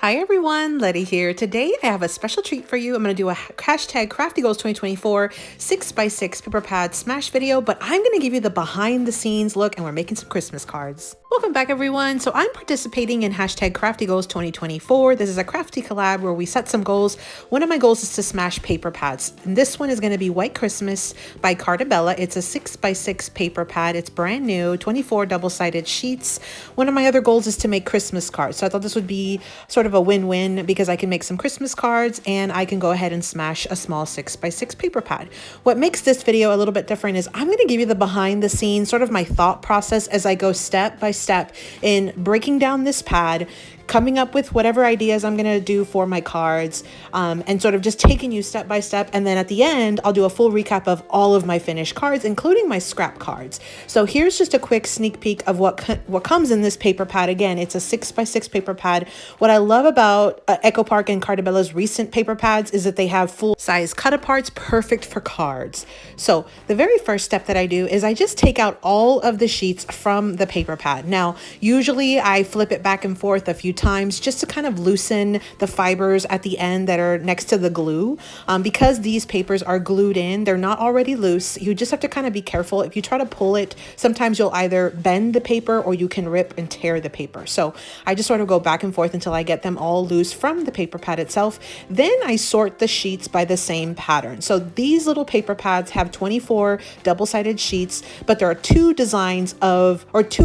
Hi everyone, Letty here. Today I have a special treat for you. I'm going to do a hashtag Crafty Goals 2024 6x6 paper pad smash video, but I'm going to give you the behind the scenes look and we're making some Christmas cards. Welcome back everyone. So I'm participating in hashtag Crafty Goals 2024. This is a crafty collab where we set some goals. One of my goals is to smash paper pads. And this one is going to be White Christmas by Card+Envelope. It's a 6x6 paper pad. It's brand new, 24 double-sided sheets. One of my other goals is to make Christmas cards. So I thought this would be sort of a win-win because I can make some Christmas cards and I can go ahead and smash a small 6x6 paper pad. What makes this video a little bit different is I'm going to give you the behind the scenes, sort of my thought process as I go step by step in breaking down this pad, coming up with whatever ideas I'm going to do for my cards, and sort of just taking you step by step. And then at the end, I'll do a full recap of all of my finished cards, including my scrap cards. So here's just a quick sneak peek of what comes in this paper pad. Again, it's a 6x6 paper pad. What I love about Echo Park and Card+Envelope's recent paper pads is that they have full size cut aparts, perfect for cards. So the very first step that I do is I just take out all of the sheets from the paper pad. Now, usually I flip it back and forth a few times just to kind of loosen the fibers at the end that are next to the glue. Because these papers are glued in, they're not already loose. You just have to kind of be careful. If you try to pull it, sometimes you'll either bend the paper or you can rip and tear the paper. So I just sort of go back and forth until I get them all loose from the paper pad itself. Then I sort the sheets by the same pattern. So these little paper pads have 24 double-sided sheets, but there are two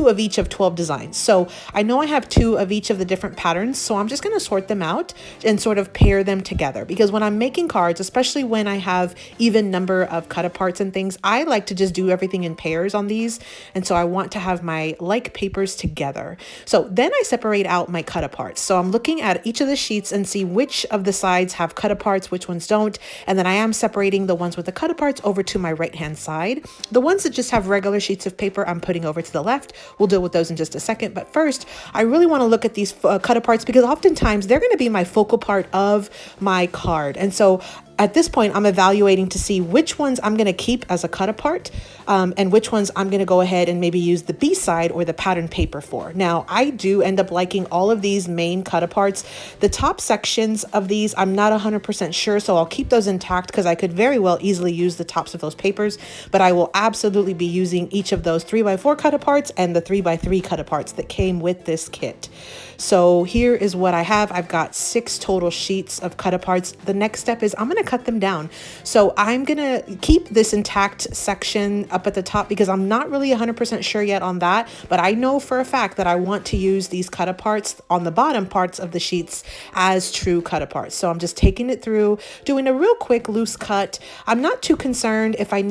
of each of 12 designs. So I know I have two of each of the different patterns, so I'm just going to sort them out and sort of pair them together, because when I'm making cards, especially when I have even number of cut aparts and things, I like to just do everything in pairs on these, and so I want to have my like papers together. So then I separate out my cut aparts. So I'm looking at each of the sheets and see which of the sides have cut aparts, which ones don't, and then I am separating the ones with the cut aparts over to my right hand side. The ones that just have regular sheets of paper I'm putting over to the left. We'll deal with those in just a second, but first I really want to look at these cut aparts because oftentimes they're going to be my focal part of my card. And so at this point, I'm evaluating to see which ones I'm going to keep as a cut apart, and which ones I'm going to go ahead and maybe use the B side or the pattern paper for. Now, I do end up liking all of these main cut aparts. The top sections of these, I'm not 100% sure, so I'll keep those intact because I could very well easily use the tops of those papers, but I will absolutely be using each of those 3x4 cut aparts and the 3x3 cut aparts that came with this kit. So here is what I have. I've got 6 total sheets of cut aparts. The next step is I'm going to cut them down. So I'm going to keep this intact section up at the top because I'm not really 100% sure yet on that, but I know for a fact that I want to use these cut aparts on the bottom parts of the sheets as true cut aparts. So I'm just taking it through, doing a real quick loose cut. I'm not too concerned if I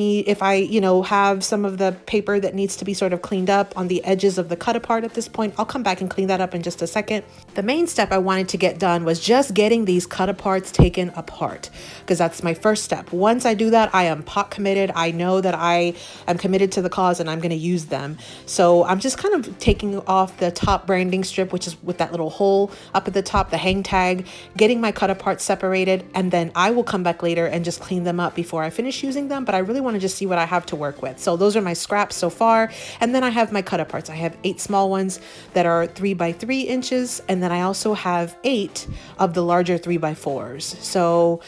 have some of the paper that needs to be sort of cleaned up on the edges of the cut apart at this point. I'll come back and clean that up in just a second. The main step I wanted to get done was just getting these cut aparts taken apart, because that's my first step. Once I do that, I am pot committed. I know that I am committed to the cause and I'm going to use them. So I'm just kind of taking off the top branding strip, which is with that little hole up at the top, the hang tag, getting my cut aparts separated, and then I will come back later and just clean them up before I finish using them. But I really want to just see what I have to work with. So those are my scraps so far. And then I have my cut aparts. I have 8 small ones that are 3x3 inches. And then I also have 8 of the larger 3x4s. So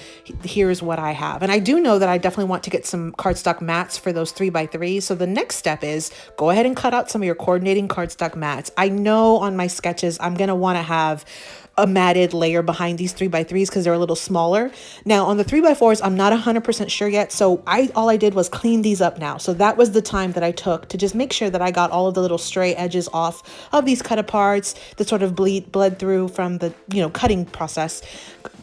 here's what I have. And I do know that I definitely want to get some cardstock mats for those 3x3s. So the next step is go ahead and cut out some of your coordinating cardstock mats. I know on my sketches, I'm going to want to have a matted layer behind these 3x3s because they're a little smaller. Now on the 3x4s, I'm not 100% sure yet. So all I did was clean these up now. So that was the time that I took to just make sure that I got all of the little stray edges off of these cut aparts that sort of bled through from the cutting process.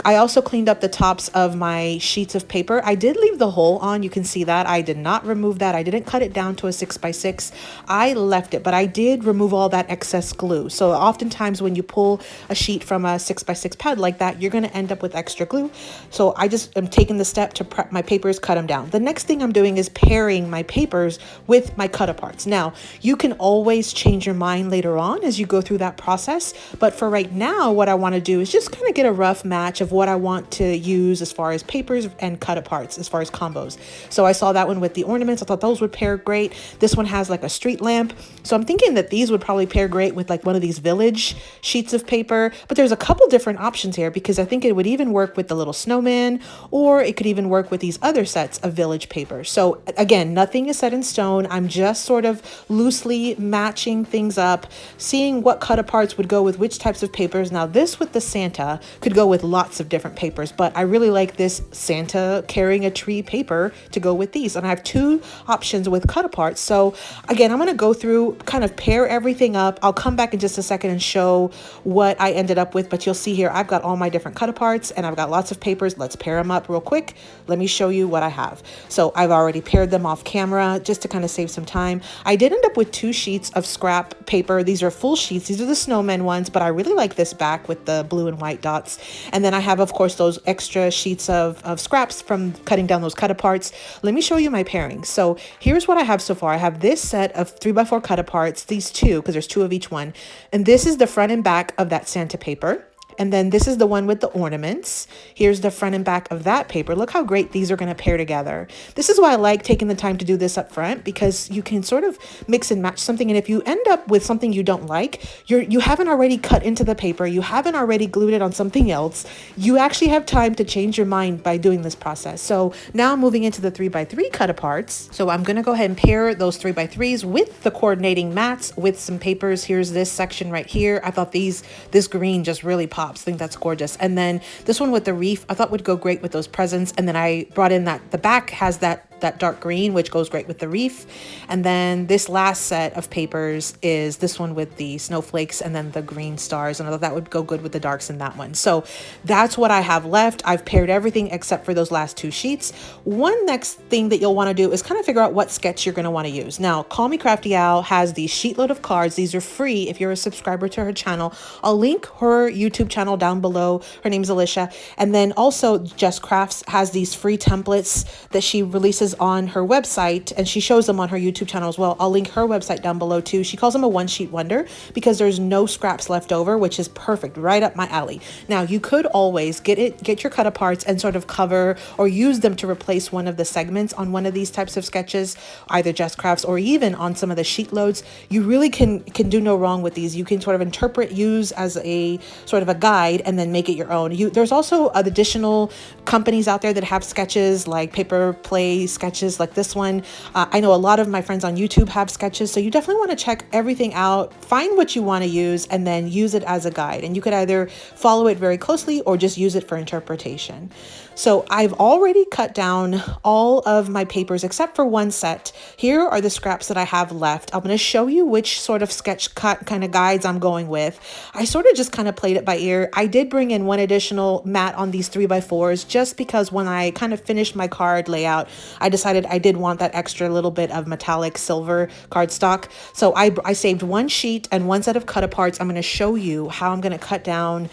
I also cleaned up the tops of my sheets of paper. I did leave the hole on. You can see that. I did not remove that. I didn't cut it down to a 6x6. I left it, but I did remove all that excess glue. So oftentimes when you pull a sheet from a 6x6 pad like that, you're going to end up with extra glue. So I just am taking the step to prep my papers, cut them down. The next thing I'm doing is pairing my papers with my cut aparts. Now, you can always change your mind later on as you go through that process. But for right now, what I want to do is just kind of get a rough match of what I want to use as far as papers and cut aparts, as far as combos. So I saw that one with the ornaments. I thought those would pair great. This one has like a street lamp. So I'm thinking that these would probably pair great with like one of these village sheets of paper. But there's there's a couple different options here because I think it would even work with the little snowman, or it could even work with these other sets of village paper. So again, nothing is set in stone. I'm just sort of loosely matching things up, seeing what cut aparts would go with which types of papers. Now this with the Santa could go with lots of different papers, but I really like this Santa carrying a tree paper to go with these. And I have two options with cut aparts. So again, I'm going to go through, kind of pair everything up. I'll come back in just a second and show what I ended up with, but you'll see here I've got all my different cut aparts and I've got lots of papers. Let's pair them up real quick. Let me show you what I have. So I've already paired them off camera just to kind of save some time. I did end up with 2 sheets of scrap paper. These are full sheets. These are the snowman ones, but I really like this back with the blue and white dots. And then I have, of course, those extra sheets of scraps from cutting down those cut aparts. Let me show you my pairings. So here's what I have so far. I have this set of 3x4 cut aparts, these 2, because there's 2 of each one. And this is the front and back of that Santa paper. And then this is the one with the ornaments. Here's the front and back of that paper. Look how great these are going to pair together. This is why I like taking the time to do this up front, because you can sort of mix and match something. And if you end up with something you don't like, you haven't already cut into the paper, you haven't already glued it on something else, you actually have time to change your mind by doing this process. So now I'm moving into the 3x3 cut aparts. So I'm going to go ahead and pair those 3x3s with the coordinating mats with some papers. Here's this section right here. I thought this green just really popped. I think that's gorgeous. And then this one with the reef I thought would go great with those presents. And then I brought in that the back has that dark green, which goes great with the reef. And then this last set of papers is this one with the snowflakes and then the green stars. And I thought that would go good with the darks in that one. So that's what I have left. I've paired everything except for those last 2 sheets. One next thing that you'll want to do is kind of figure out what sketch you're going to want to use. Now, Call Me Crafty Owl has the SheetLoad of cards. These are free if you're a subscriber to her channel. I'll link her YouTube channel down below. Her name's Alicia. And then also Jess Crafts has these free templates that she releases on her website, and she shows them on her YouTube channel as well. I'll link her website down below too. She calls them a one-sheet wonder because there's no scraps left over, which is perfect, right up my alley. Now you could always get your cut aparts and sort of cover or use them to replace one of the segments on one of these types of sketches, either Jess Crafts or even on some of the sheet loads. You really can do no wrong with these. You can sort of interpret, use as a sort of a guide, and then make it your own. There's also additional companies out there that have sketches like Paper Play sketches like this one. I know a lot of my friends on YouTube have sketches, so you definitely want to check everything out, find what you want to use, and then use it as a guide. And you could either follow it very closely or just use it for interpretation. So I've already cut down all of my papers except for one set. Here are the scraps that I have left. I'm going to show you which sort of sketch cut kind of guides I'm going with. I sort of just kind of played it by ear. I did bring in one additional mat on these 3x4s just because when I kind of finished my card layout, I decided I did want that extra little bit of metallic silver cardstock. So I saved one sheet and one set of cut aparts. I'm going to show you how I'm going to cut down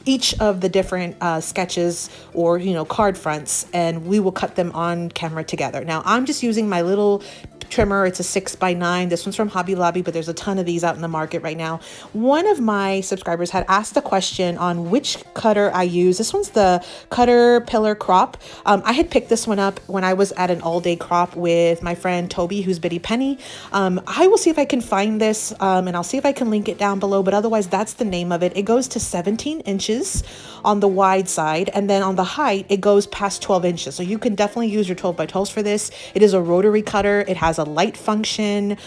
each of the different sketches or, card fronts, and we will cut them on camera together. Now I'm just using my little trimmer. It's a 6x9. This one's from Hobby Lobby, but there's a ton of these out in the market right now. One of my subscribers had asked a question on which cutter I use. This one's the Caterpillar Crop. I had picked this one up when I was at an all-day crop with my friend Toby, who's Bitty Penny. I will see if I can find this, and I'll see if I can link it down below, but otherwise that's the name of it. It goes to 17 inches on the wide side, and then on the height it goes past 12 inches. So you can definitely use your 12x12s for this. It is a rotary cutter. It has a light function,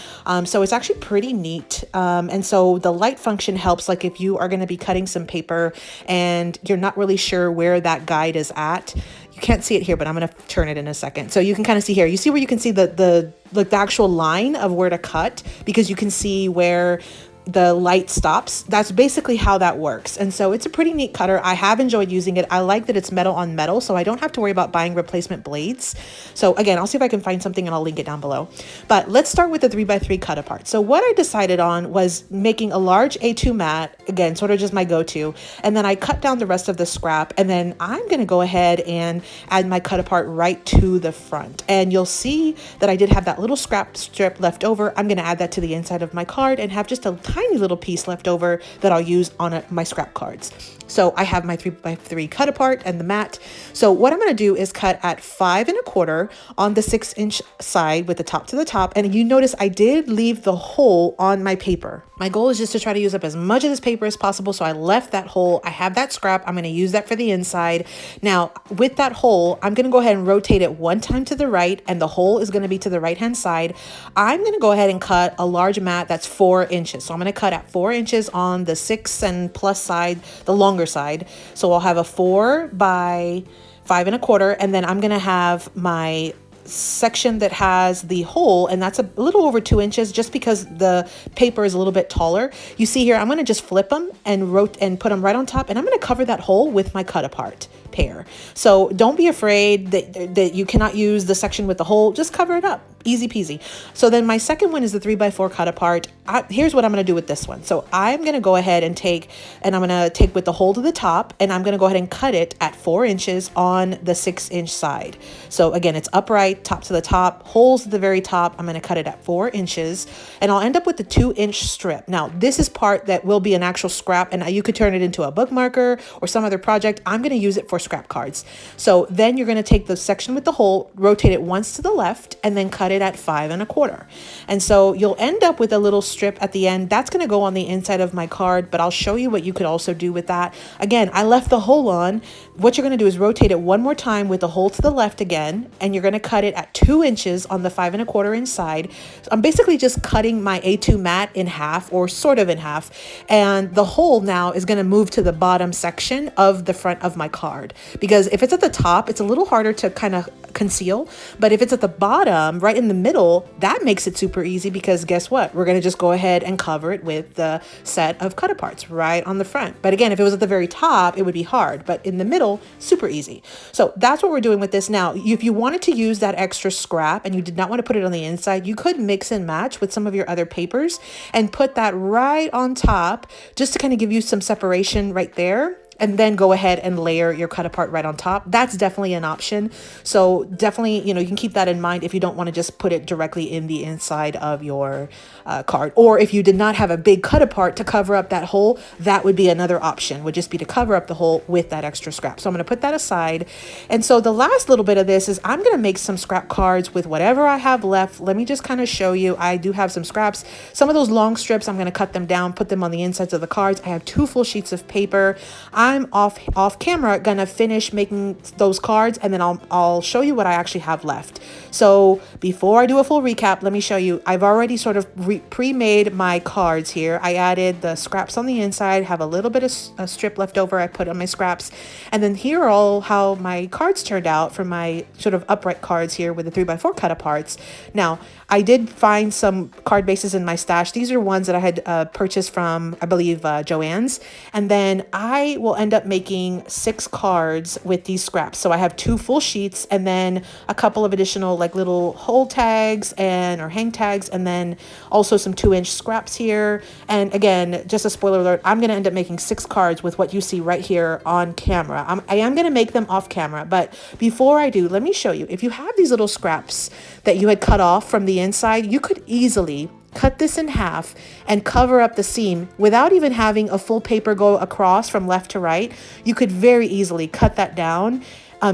so it's actually pretty neat. And so the light function helps, like if you are going to be cutting some paper and you're not really sure where that guide is at. You can't see it here, but I'm going to turn it in a second. So you can kind of see here. You see where you can see the actual line of where to cut, because you can see where the light stops. That's basically how that works. And so it's a pretty neat cutter. I have enjoyed using it. I like that it's metal on metal, so I don't have to worry about buying replacement blades. So again, I'll see if I can find something and I'll link it down below. But let's start with the 3x3 cut apart. So what I decided on was making a large A2 mat, again, sort of just my go-to. And then I cut down the rest of the scrap, and then I'm going to go ahead and add my cut apart right to the front. And you'll see that I did have that little scrap strip left over. I'm going to add that to the inside of my card and have just a tiny little piece left over that I'll use on my scrap cards. So I have my 3x3 cut apart and the mat. So what I'm going to do is cut at 5 1/4 on the 6-inch side with the top to the top. And you notice I did leave the hole on my paper. My goal is just to try to use up as much of this paper as possible. So I left that hole. I have that scrap. I'm going to use that for the inside. Now with that hole, I'm going to go ahead and rotate it one time to the right, and the hole is going to be to the right hand side. I'm going to go ahead and cut a large mat that's 4 inches. So I'm going to cut at 4 inches on the 6 and plus side, the longer side. So I'll have a 4 by 5 1/4, and then I'm going to have my section that has the hole, and that's a little over 2 inches just because the paper is a little bit taller. You see here, I'm going to just flip them and put them right on top, and I'm going to cover that hole with my cut apart pair. So don't be afraid that you cannot use the section with the hole. Just cover it up. Easy peasy. So then my second one is the 3x4 cut apart. Here's what I'm going to do with this one. So I'm going to go ahead and I'm going to take with the hole to the top, and I'm going to go ahead and cut it at 4 inches on the 6-inch side. So again, it's upright, top to the top, holes at the very top. I'm going to cut it at 4 inches, and I'll end up with the 2-inch strip. Now this is part that will be an actual scrap, and you could turn it into a bookmarker or some other project. I'm going to use it for scrap cards. So then you're going to take the section with the hole, rotate it once to the left, and then cut it at 5 1/4. And so you'll end up with a little strip at the end. That's going to go on the inside of my card, but I'll show you what you could also do with that. Again, I left the hole on. What you're going to do is rotate it one more time with the hole to the left again, and you're going to cut it at 2 inches on the 5 1/4 inch side. So I'm basically just cutting my A2 mat in half, or sort of in half, and the hole now is going to move to the bottom section of the front of my card. Because if it's at the top, it's a little harder to kind of conceal, but if it's at the bottom, right in the middle, that makes it super easy, because guess what? We're going to just go ahead and cover it with the set of cut aparts right on the front. But again, if it was at the very top, it would be hard, but in the middle, super easy. So that's what we're doing with this. Now, if you wanted to use that extra scrap and you did not want to put it on the inside, you could mix and match with some of your other papers and put that right on top just to kind of give you some separation right there, and then go ahead and layer your cut apart right on top. That's definitely an option. So definitely, you can keep that in mind if you don't want to just put it directly in the inside of your card. Or if you did not have a big cut apart to cover up that hole, that would be another option, would just be to cover up the hole with that extra scrap. So I'm going to put that aside. And so the last little bit of this is I'm going to make some scrap cards with whatever I have left. Let me just kind of show you. I do have some scraps. Some of those long strips, I'm going to cut them down, put them on the insides of the cards. I have 2 full sheets of paper. I'm off camera gonna finish making those cards, and then I'll show you what I actually have left. So before I do a full recap, let me show you. I've already sort of pre-made my cards here. I added the scraps on the inside, have a little bit of a strip left over. I put on my scraps, and then here are all how my cards turned out for my sort of upright cards here with the 3x4 cut aparts. Now I did find some card bases in my stash. These are ones that I had purchased from, I believe, Joann's. And then I will end up making 6 cards with these scraps. So I have 2 full sheets, and then a couple of additional like little hole tags or hang tags, and then also some 2-inch scraps here. And again, just a spoiler alert, I'm going to end up making 6 cards with what you see right here on camera. I am going to make them off camera, but before I do, let me show you. If you have these little scraps that you had cut off from the inside, you could easily cut this in half and cover up the seam without even having a full paper go across from left to right. You could very easily cut that down.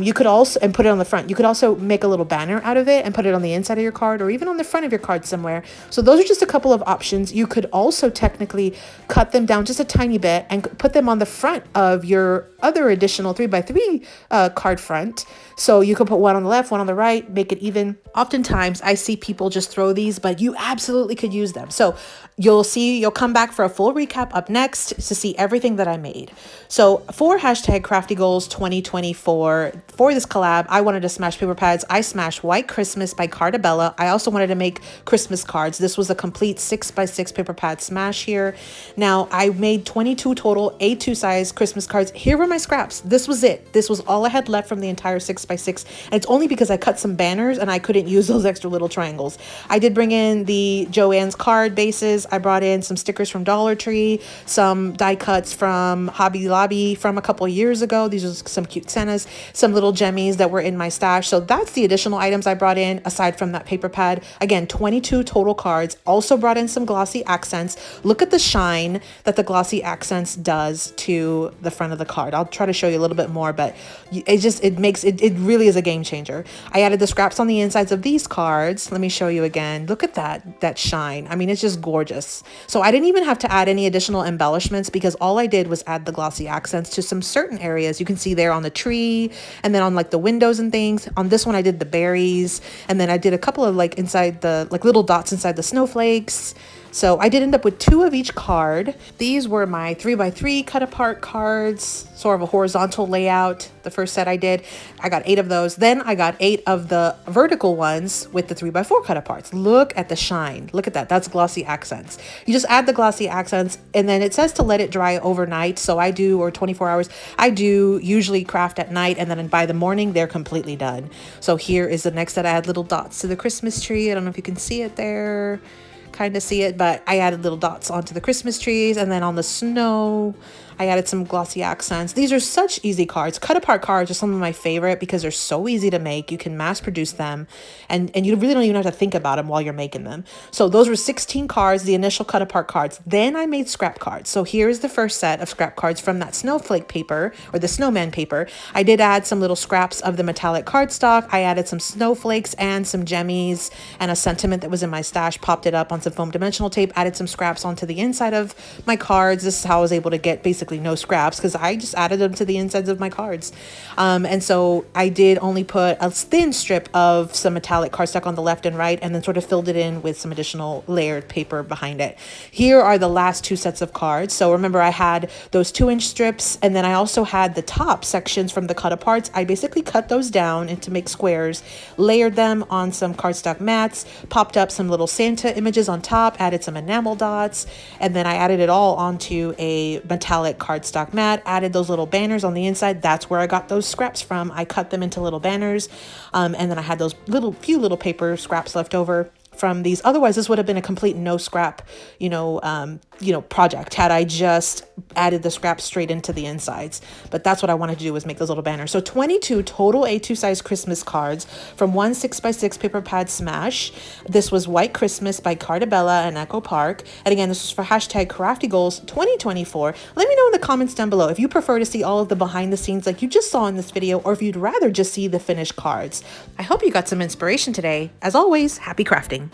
You could also, and put it on the front. You could also make a little banner out of it and put it on the inside of your card, or even on the front of your card somewhere. So those are just a couple of options. You could also technically cut them down just a tiny bit and put them on the front of your other additional 3x3 card front. So you could put one on the left, one on the right, make it even. Oftentimes I see people just throw these, but you absolutely could use them. So you'll come back for a full recap up next to see everything that I made. So for #CraftyGoals2024, for this collab, I wanted to smash paper pads. I smashed White Christmas by Card+Envelope. I also wanted to make Christmas cards. This was a complete 6x6 paper pad smash here. Now I made 22 total A2 size Christmas cards. Here were my scraps. This was it. This was all I had left from the entire 6x6. And it's only because I cut some banners and I couldn't use those extra little triangles. I did bring in the Joann's card bases. I brought in some stickers from Dollar Tree, some die cuts from Hobby Lobby from a couple years ago. These are some cute Santas, some some little jemmies that were in my stash. So that's the additional items I brought in aside from that paper pad. Again, 22 total cards. Also brought in some glossy accents. Look at the shine that the glossy accents does to the front of the card. I'll try to show you a little bit more, but it really is a game changer. I added the scraps on the insides of these cards. Let me show you again. Look at that shine. I mean, it's just gorgeous. So I didn't even have to add any additional embellishments because all I did was add the glossy accents to some certain areas. You can see there on the tree and then on like the windows and things. On this one, I did the berries, and then I did a couple of like inside the like little dots inside the snowflakes. So I did end up with 2 of each card. These were my 3x3 cut apart cards, sort of a horizontal layout. The first set I did, I got 8 of those. Then I got 8 of the vertical ones with the 3x4 cut aparts. Look at the shine. Look at that. That's glossy accents. You just add the glossy accents, and then it says to let it dry overnight. So I do, or 24 hours. I do usually craft at night, and then by the morning, they're completely done. So here is the next set. I add little dots to the Christmas tree. I don't know if you can see it there. Kind of see it, but I added little dots onto the Christmas trees, and then on the snow I added some glossy accents. These are such easy cards. Cut apart cards are some of my favorite because they're so easy to make. You can mass produce them, and you really don't even have to think about them while you're making them. So those were 16 cards, the initial cut apart cards. Then I made scrap cards. So here's the first set of scrap cards from that snowflake paper, or the snowman paper. I did add some little scraps of the metallic cardstock. I added some snowflakes and some jemmies and a sentiment that was in my stash, popped it up on some foam dimensional tape, added some scraps onto the inside of my cards. This is how I was able to get basically no scraps because I just added them to the insides of my cards. And so I did only put a thin strip of some metallic cardstock on the left and right, and then sort of filled it in with some additional layered paper behind it. Here are the last 2 sets of cards. So remember, I had those 2-inch strips, and then I also had the top sections from the cut aparts. I basically cut those down into make squares, layered them on some cardstock mats, popped up some little Santa images on top, added some enamel dots, and then I added it all onto a metallic cardstock mat, added those little banners on the inside. That's where I got those scraps from. I cut them into little banners, and then I had those few little paper scraps left over from these. Otherwise, this would have been a complete no scrap, project had I just added the scraps straight into the insides. But that's what I wanted to do, was make those little banners. So 22 total A2 size Christmas cards from one 6x6 paper pad smash. This was White Christmas by Cardabella and Echo Park. And again, this was for hashtag Crafty Goals 2024. Let me know in the comments down below if you prefer to see all of the behind the scenes like you just saw in this video, or if you'd rather just see the finished cards. I hope you got some inspiration today. As always, happy crafting.